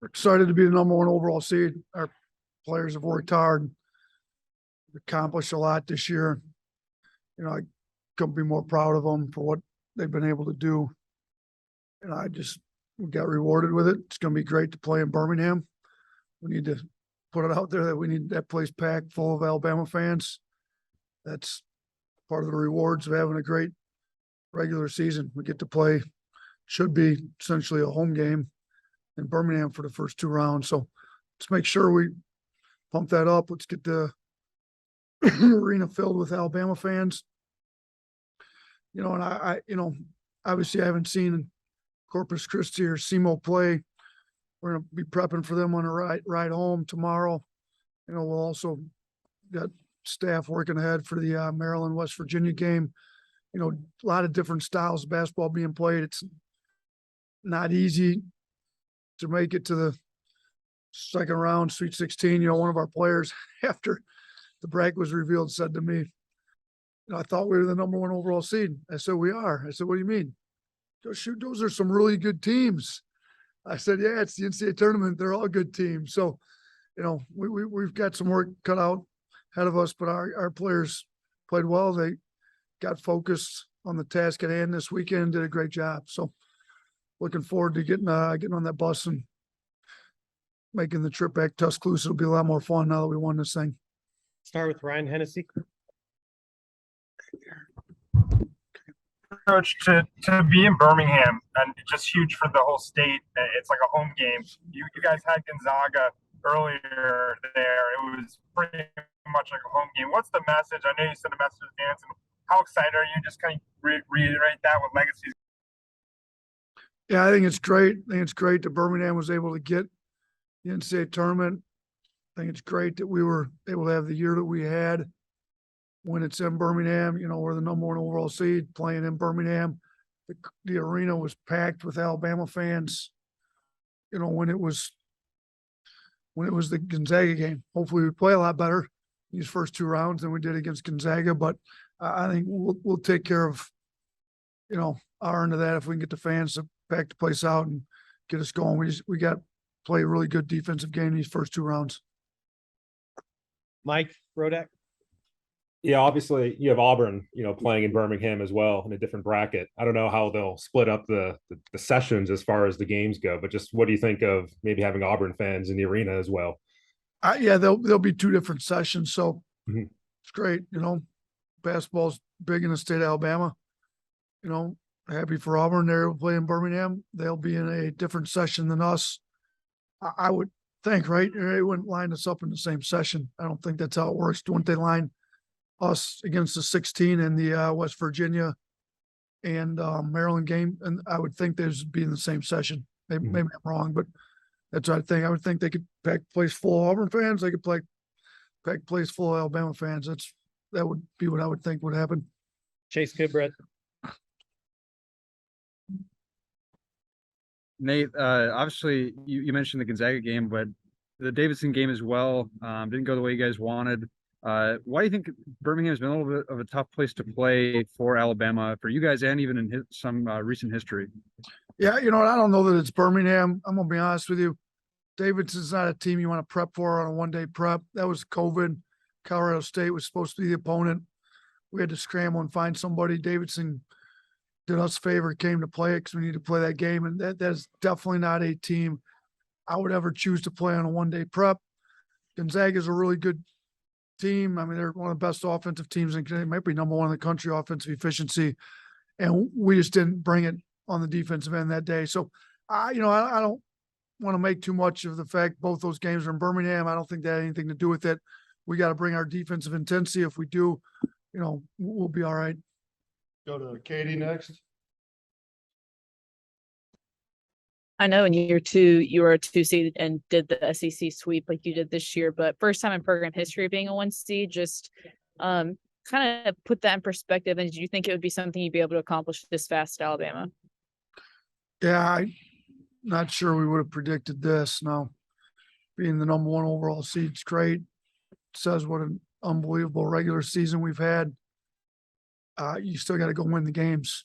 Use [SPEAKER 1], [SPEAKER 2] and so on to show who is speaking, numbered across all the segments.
[SPEAKER 1] We're excited to be the number one overall seed. Our players have worked hard, accomplished a lot this year. I couldn't be more proud of them for what they've been able to do. We got rewarded with it. It's going to be great to play in Birmingham. We need to put it out there that we need that place packed full of Alabama fans. That's part of the rewards of having a great regular season. We get to play, should be essentially a home game in Birmingham for the first 2 rounds. So let's make sure we pump that up. Let's get the arena filled with Alabama fans. Obviously I haven't seen Corpus Christi or SEMO play. We're going to be prepping for them on a ride home tomorrow. We'll also got staff working ahead for the Maryland, West Virginia game. A lot of different styles of basketball being played. It's not easy to make it to the second round, Sweet 16. One of our players, after the bracket was revealed, said to me, I thought we were the number one overall seed. I said, we are. I said, what do you mean? He goes, shoot, those are some really good teams. I said, yeah, it's the NCAA tournament. They're all good teams. So, we've got some work cut out ahead of us, but our players played well. They got focused on the task at hand this weekend, did a great job. So looking forward to getting on that bus and making the trip back to Tuscaloosa. It'll be a lot more fun now that we won this thing.
[SPEAKER 2] Start with Ryan Hennessy.
[SPEAKER 3] Coach, to be in Birmingham and just huge for the whole state. It's like a home game. You guys had Gonzaga earlier there. It was pretty much like a home game. What's the message? I know you sent a message to fans. And how excited are you? Just kind of reiterate that with legacies.
[SPEAKER 1] Yeah, I think it's great. I think it's great that Birmingham was able to get the NCAA tournament. I think it's great that we were able to have the year that we had when it's in Birmingham. We're the number one overall seed playing in Birmingham. The arena was packed with Alabama fans. When it was the Gonzaga game. Hopefully we play a lot better these first 2 rounds than we did against Gonzaga, but I think we'll take care of, our end of that if we can get the fans to pack the place out and get us going. We got to play a really good defensive game these first 2 rounds.
[SPEAKER 2] Mike Rodak.
[SPEAKER 4] Yeah, obviously you have Auburn, playing in Birmingham as well in a different bracket. I don't know how they'll split up the sessions as far as the games go, but just what do you think of maybe having Auburn fans in the arena as well?
[SPEAKER 1] Yeah, there'll be 2 different sessions, so It's great. Basketball's big in the state of Alabama. Happy for Auburn. They're able to play in Birmingham. They'll be in a different session than us. I would think, right? They wouldn't line us up in the same session. I don't think that's how it works. Wouldn't they line us against the 16 in the West Virginia and Maryland game? And I would think they'd be in the same session. Maybe I'm wrong, but that's what I think. I would think they could pack the place full of Auburn fans. They could pack the place full of Alabama fans. That would be what I would think would happen.
[SPEAKER 2] Chase Goodbrett.
[SPEAKER 5] Nate, obviously you mentioned the Gonzaga game, but the Davidson game as well didn't go the way you guys wanted. Why do you think Birmingham's been a little bit of a tough place to play for Alabama, for you guys, and even in some recent history?
[SPEAKER 1] Yeah, I don't know that it's Birmingham. I'm going to be honest with you. Davidson's not a team you want to prep for on a one-day prep. That was COVID. Colorado State was supposed to be the opponent. We had to scramble and find somebody. Davidson did us a favor, came to play it because we need to play that game. And that's definitely not a team I would ever choose to play on a one-day prep. Gonzaga is a really good team. I mean, they're one of the best offensive teams in Canada. Might be number 1 in the country offensive efficiency. And we just didn't bring it on the defensive end that day. So, I don't want to make too much of the fact both those games are in Birmingham. I don't think that had anything to do with it. We got to bring our defensive intensity. If we do, we'll be all right.
[SPEAKER 6] Go to Katie next.
[SPEAKER 7] I know in year 2, you were a 2 seed and did the SEC sweep like you did this year, but first time in program history being a 1 seed, just kind of put that in perspective. And did you think it would be something you'd be able to accomplish this fast at Alabama?
[SPEAKER 1] Yeah, I'm not sure we would have predicted this. Now, being the number 1 overall seed is great. It says what an unbelievable regular season we've had. You still got to go win the games.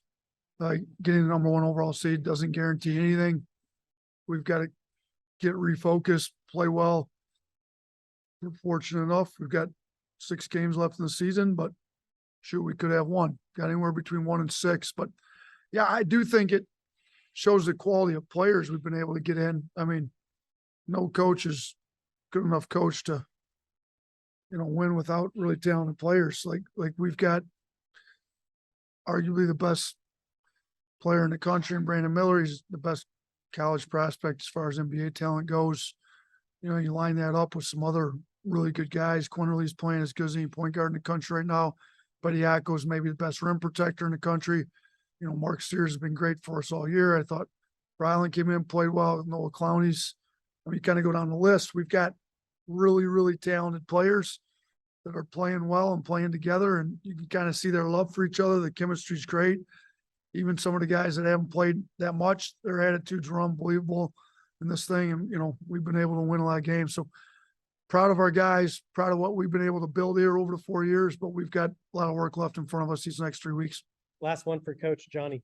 [SPEAKER 1] Getting the number 1 overall seed doesn't guarantee anything. We've got to get refocused, play well. We're fortunate enough. We've got 6 games left in the season, but shoot, we could have one. Got anywhere between 1 and 6. But yeah, I do think it shows the quality of players we've been able to get in. I mean, no coach is good enough coach to, win without really talented players. Like we've got arguably the best player in the country in Brandon Miller. He's the best college prospect as far as NBA talent goes. You line that up with some other really good guys. Quinterly's playing as good as any point guard in the country right now. Bediako's maybe the best rim protector in the country. Mark Sears has been great for us all year. I thought Ryland came in, played well. Noah Clowney's. I mean, you kind of go down the list. We've got really, really talented players that are playing well and playing together, and you can kind of see their love for each other. The chemistry's great. Even some of the guys that haven't played that much, their attitudes are unbelievable in this thing. And, we've been able to win a lot of games. So proud of our guys, proud of what we've been able to build here over the 4 years, but we've got a lot of work left in front of us these next 3 weeks.
[SPEAKER 2] Last one for Coach Johnny.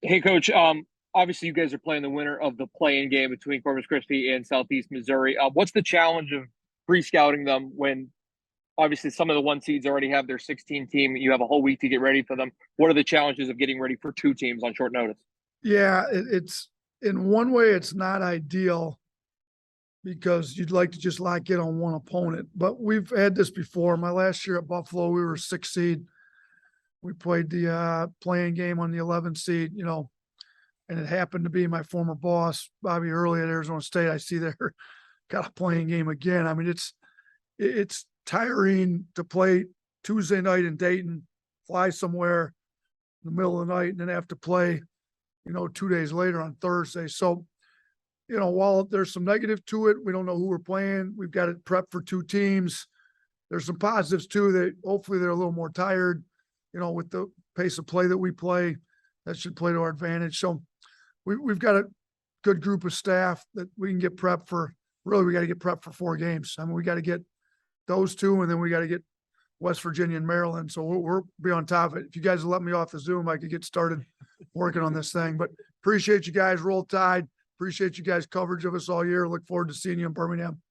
[SPEAKER 8] Hey, Coach. Obviously, you guys are playing the winner of the play-in game between Corpus Christi and Southeast Missouri. What's the challenge of pre-scouting them when obviously some of the 1 seeds already have their 16 team? You have a whole week to get ready for them. What are the challenges of getting ready for 2 teams on short notice?
[SPEAKER 1] Yeah, it's in one way, it's not ideal because you'd like to just lock in on one opponent. But we've had this before. My last year at Buffalo, we were 6th seed. We played the playing game on the 11th seed, and it happened to be my former boss, Bobby Hurley at Arizona State. I see they're got a playing game again. I mean, it's tiring to play Tuesday night in Dayton, fly somewhere in the middle of the night, and then have to play, 2 days later on Thursday. So, while there's some negative to it, we don't know who we're playing. We've got it prepped for 2 teams. There's some positives too, that hopefully they're a little more tired, with the pace of play that we play. That should play to our advantage. So we've got a good group of staff that we can get prepped for. Really, we got to get prepped for 4 games. I mean, we got to get those 2, and then we got to get West Virginia and Maryland. So we'll be on top of it. If you guys will let me off the Zoom, I could get started working on this thing. But appreciate you guys. Roll Tide. Appreciate you guys' coverage of us all year. Look forward to seeing you in Birmingham.